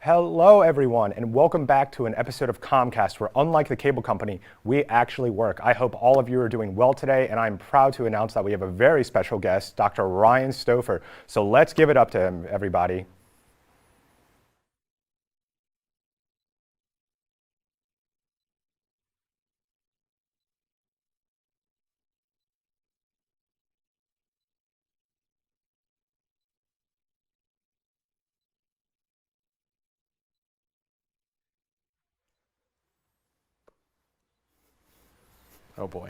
Hello, everyone, and welcome back to an episode of COMMCast where, unlike the cable company, we actually work. I hope all of you are doing well today, and I'm proud to announce that we have a very special guest, Dr. Ryan Stouffer. So let's give it up to him, everybody. Oh boy.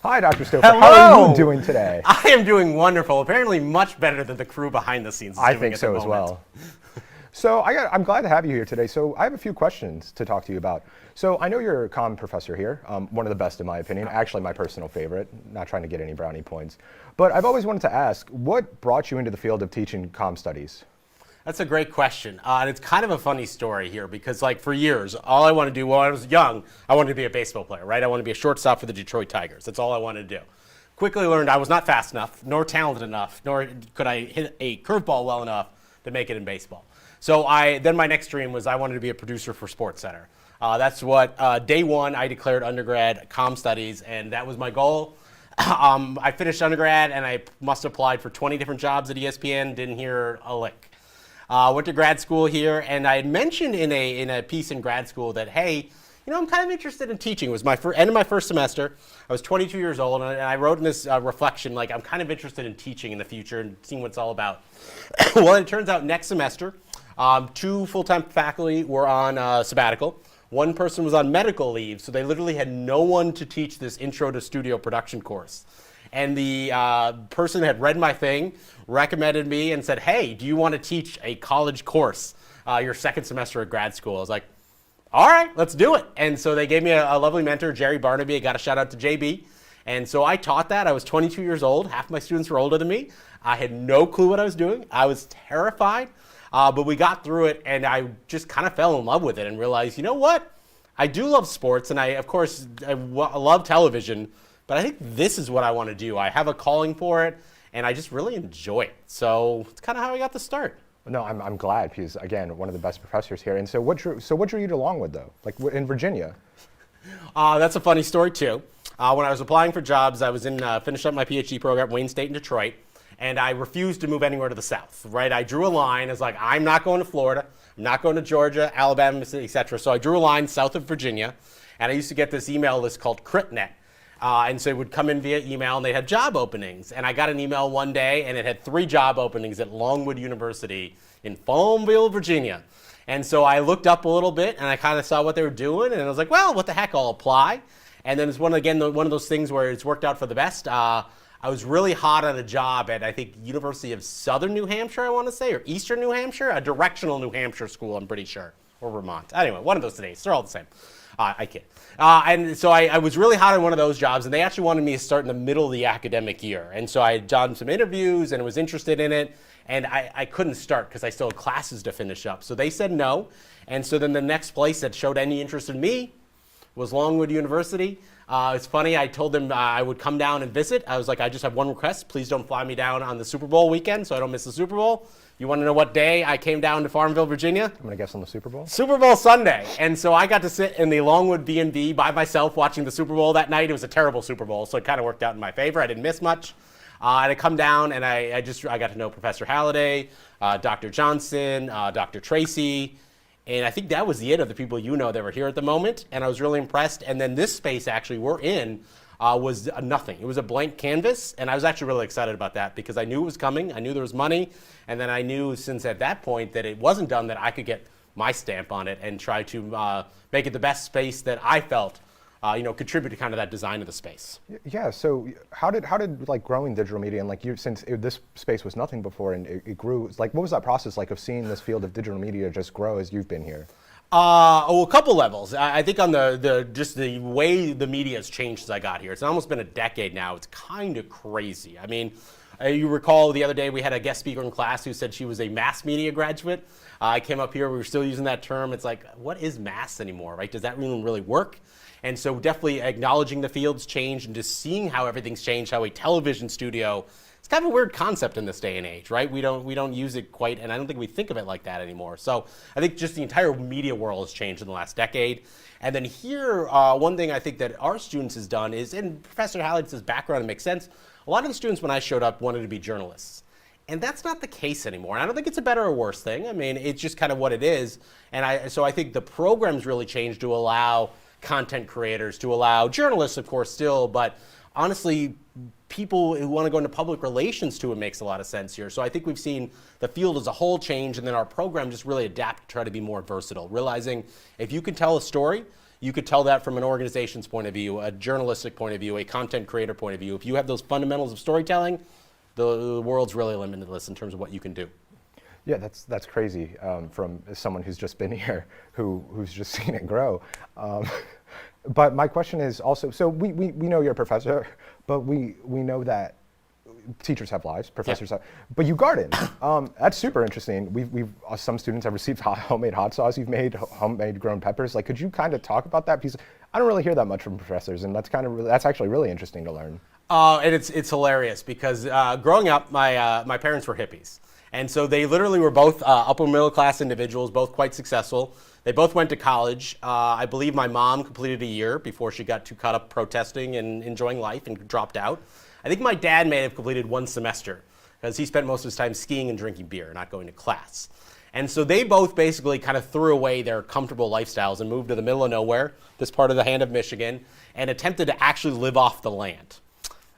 Hi, Dr. Stouffer. Hello. How are you doing today? I am doing wonderful. Apparently much better than the crew behind the scenes is I doing think at so the as moment. well. So I'm glad to have you here today. So I have a few questions to talk to you about. So I know you're a comm professor here, one of the best in my opinion, actually my personal favorite, not trying to get any brownie points. But I've always wanted to ask, what brought you into the field of teaching comm studies? That's a great question. And it's kind of a funny story here because like for years, all I wanted to do when I was young, I wanted to be a baseball player, right? I wanted to be a shortstop for the Detroit Tigers. That's all I wanted to do. Quickly learned I was not fast enough, nor talented enough, nor could I hit a curveball well enough to make it in baseball. So then my next dream was I wanted to be a producer for SportsCenter. That's what day one I declared undergrad comm studies, and that was my goal. I finished undergrad and I must have applied for 20 different jobs at ESPN, didn't hear a lick. Went to grad school here, and I had mentioned in a piece in grad school that, hey, you know, I'm kind of interested in teaching. It was my end of my first semester. I was 22 years old, and I wrote in this reflection, like, I'm kind of interested in teaching in the future and seeing what it's all about. Well, it turns out next semester, 2 full-time faculty were on sabbatical. One person was on medical leave, so they literally had no one to teach this intro to studio production course. And the person had read my thing, recommended me, and said, hey, do you want to teach a college course your second semester at grad school? I was like, all right, let's do it. And so they gave me a lovely mentor, Jerry Barnaby. I got a shout out to JB. And so I taught that. I was 22 years old. Half my students were older than me. I had no clue what I was doing. I was terrified. But we got through it, and I just kind of fell in love with it and realized, you know what? I do love sports, and of course, I love television. But I think this is what I want to do. I have a calling for it, and I just really enjoy it. So it's kind of how I got the start. No, I'm glad because, again, one of the best professors here. And so what drew you to Longwood, though, like in Virginia? That's a funny story, too. When I was applying for jobs, I was finished up my PhD program at Wayne State in Detroit, and I refused to move anywhere to the south, right? I drew a line. It's like, I'm not going to Florida. I'm not going to Georgia, Alabama, et cetera. So I drew a line south of Virginia, and I used to get this email list called CritNet. And so it would come in via email, and they had job openings. And I got an email one day, and it had 3 job openings at Longwood University in Farmville, Virginia. And so I looked up a little bit, and I kind of saw what they were doing, and I was like, well, what the heck, I'll apply. And then it's one of those things where it's worked out for the best. I was really hot on a job at, I think, University of Southern New Hampshire, I want to say, or Eastern New Hampshire, a directional New Hampshire school, I'm pretty sure, or Vermont. Anyway, one of those days. They're all the same. I kid. And so I was really hot on one of those jobs, and they actually wanted me to start in the middle of the academic year. And so I had done some interviews and was interested in it, and I couldn't start because I still had classes to finish up. So they said no. And so then the next place that showed any interest in me was Longwood University. It's funny, I told them I would come down and visit. I was like, I just have one request. Please don't fly me down on the Super Bowl weekend so I don't miss the Super Bowl. You want to know what day I came down to Farmville, Virginia? I'm going to guess on the Super Bowl. Super Bowl Sunday. And so I got to sit in the Longwood B&B by myself watching the Super Bowl that night. It was a terrible Super Bowl, so it kind of worked out in my favor. I didn't miss much. And I come down, and I got to know Professor Halliday, Dr. Johnson, Dr. Tracy. And I think that was the end of the people you know that were here at the moment. And I was really impressed. And then this space actually we're in was nothing. It was a blank canvas. And I was actually really excited about that because I knew it was coming. I knew there was money. And then I knew since at that point that it wasn't done that I could get my stamp on it and try to make it the best space that I felt contribute to kind of that design of the space. Yeah. So how did like growing digital media and like this space was nothing before and it grew, like what was that process like of seeing this field of digital media just grow as you've been here? A couple levels. I think on just the way the media has changed since I got here. It's almost been a decade now. It's kind of crazy. I mean, you recall the other day we had a guest speaker in class who said she was a mass media graduate. I came up here, we were still using that term. It's like, what is mass anymore, right? Does that really work? And so definitely acknowledging the field's changed and just seeing how everything's changed, how a television studio, it's kind of a weird concept in this day and age, right? We don't use it quite, and I don't think we think of it like that anymore. So I think just the entire media world has changed in the last decade. And then here, one thing I think that our students has done is, and Professor Hallix's background makes sense, a lot of the students when I showed up wanted to be journalists. And that's not the case anymore. And I don't think it's a better or worse thing. I mean, it's just kind of what it is. And so I think the program's really changed to allow content creators, to allow journalists, of course, still, but honestly, people who want to go into public relations to it makes a lot of sense here. So I think we've seen the field as a whole change, and then our program just really adapt to try to be more versatile, realizing if you can tell a story, you could tell that from an organization's point of view, a journalistic point of view, a content creator point of view. If you have those fundamentals of storytelling, the world's really limitless in terms of what you can do. Yeah, that's crazy from someone who's just been here, who's just seen it grow. But my question is also, so we know you're a professor, but we know that teachers have lives, professors have, but you garden. That's super interesting. We've some students have received homemade hot sauce you've made, homemade grown peppers. Like, could you kind of talk about that? Because I don't really hear that much from professors, and that's actually really interesting to learn. And it's hilarious because growing up, my parents were hippies. And so they literally were both upper middle class individuals, both quite successful. They both went to college. I believe my mom completed a year before she got too caught up protesting and enjoying life and dropped out. I think my dad may have completed one semester because he spent most of his time skiing and drinking beer, not going to class. And so they both basically kind of threw away their comfortable lifestyles and moved to the middle of nowhere, this part of the hand of Michigan, and attempted to actually live off the land.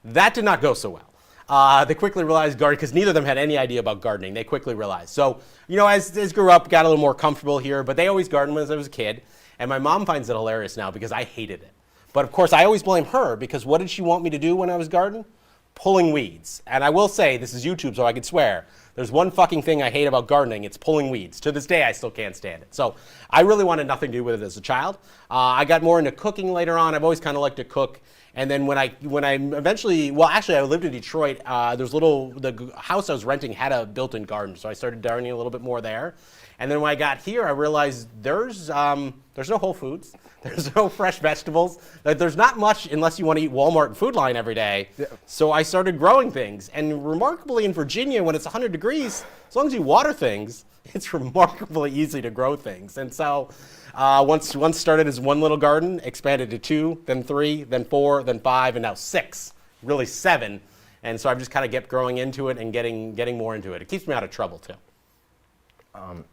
That did not go so well. They quickly realized gardening, because neither of them had any idea about gardening. They quickly realized. So, as grew up, got a little more comfortable here, but they always gardened when I was a kid. And my mom finds it hilarious now because I hated it. But of course, I always blame her because what did she want me to do when I was gardening? Pulling weeds. And I will say, this is YouTube, so I can swear, there's one fucking thing I hate about gardening, it's pulling weeds. To this day, I still can't stand it. So I really wanted nothing to do with it as a child. I got more into cooking later on. I've always kind of liked to cook. And then when I eventually, well, actually, I lived in Detroit. The house I was renting had a built-in garden, so I started gardening a little bit more there. And then when I got here, I realized there's no Whole Foods, there's no fresh vegetables, there's not much unless you want to eat Walmart and Food Line every day. Yeah. So I started growing things, and remarkably in Virginia, when it's 100 degrees, as long as you water things, it's remarkably easy to grow things. And so once started as one little garden, expanded to 2, then 3, then 4, then 5, and now 6, really 7. And so I've just kind of kept growing into it and getting more into it. It keeps me out of trouble too.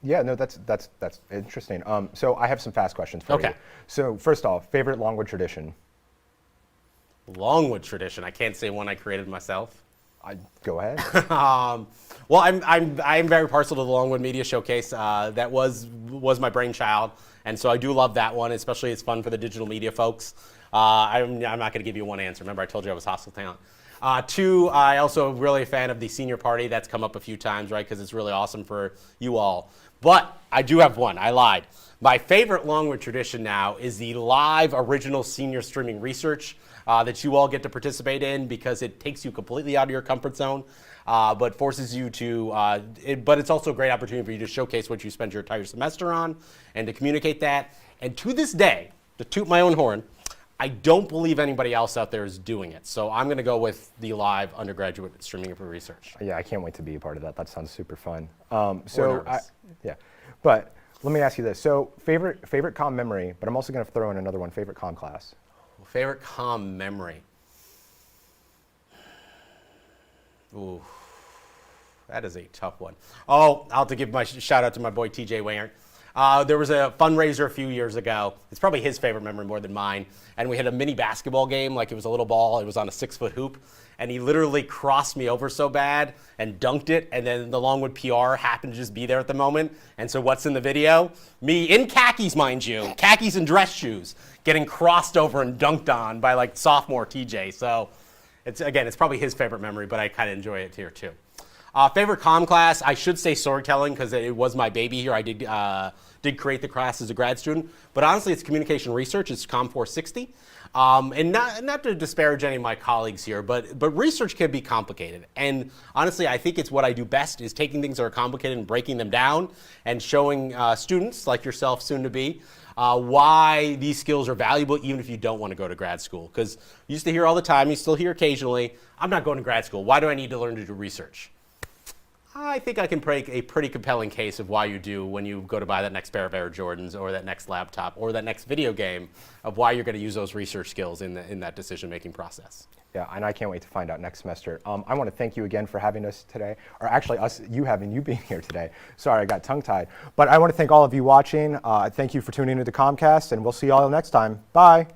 Yeah, no, that's interesting. So I have some fast questions for you. Okay. So first off, favorite Longwood tradition? Longwood tradition. I can't say one I created myself. Go ahead. Well, I'm very partial to the Longwood Media Showcase. That was my brainchild, and so I do love that one. Especially, it's fun for the digital media folks. I'm not going to give you one answer. Remember, I told you I was hostile talent. 2, I also am really a fan of the senior party. That's come up a few times, right? Because it's really awesome for you all. But I do have one. I lied. My favorite Longwood tradition now is the live original senior streaming research that you all get to participate in because it takes you completely out of your comfort zone, but forces you to, but it's also a great opportunity for you to showcase what you spent your entire semester on and to communicate that. And to this day, to toot my own horn, I don't believe anybody else out there is doing it. So I'm going to go with the live undergraduate streaming for research. Yeah, I can't wait to be a part of that. That sounds super fun. Yeah, but let me ask you this. So favorite comm memory, but I'm also going to throw in another one, favorite comm class. Favorite comm memory. Ooh, that is a tough one. Oh, I'll have to give my shout out to my boy TJ Wangert. There was a fundraiser a few years ago. It's probably his favorite memory more than mine. And we had a mini basketball game, like it was a little ball. It was on a 6-foot hoop. And he literally crossed me over so bad and dunked it. And then the Longwood PR happened to just be there at the moment. And so what's in the video? Me in khakis, mind you, khakis and dress shoes, getting crossed over and dunked on by like sophomore TJ. So it's probably his favorite memory, but I kind of enjoy it here too. Favorite comm class, I should say storytelling because it was my baby here. I did create the class as a grad student, but honestly, it's communication research. It's COMM 460. And not to disparage any of my colleagues here, but research can be complicated. And honestly, I think it's what I do best is taking things that are complicated and breaking them down and showing students like yourself, soon to be, why these skills are valuable even if you don't want to go to grad school. Because you used to hear all the time, you still hear occasionally, I'm not going to grad school. Why do I need to learn to do research? I think I can make a pretty compelling case of why you do when you go to buy that next pair of Air Jordans or that next laptop or that next video game, of why you're going to use those research skills in that decision-making process. Yeah, and I can't wait to find out next semester. I want to thank you again for having us today, or actually you being here today. Sorry, I got tongue-tied. But I want to thank all of you watching. Thank you for tuning into COMMCast, and we'll see you all next time. Bye.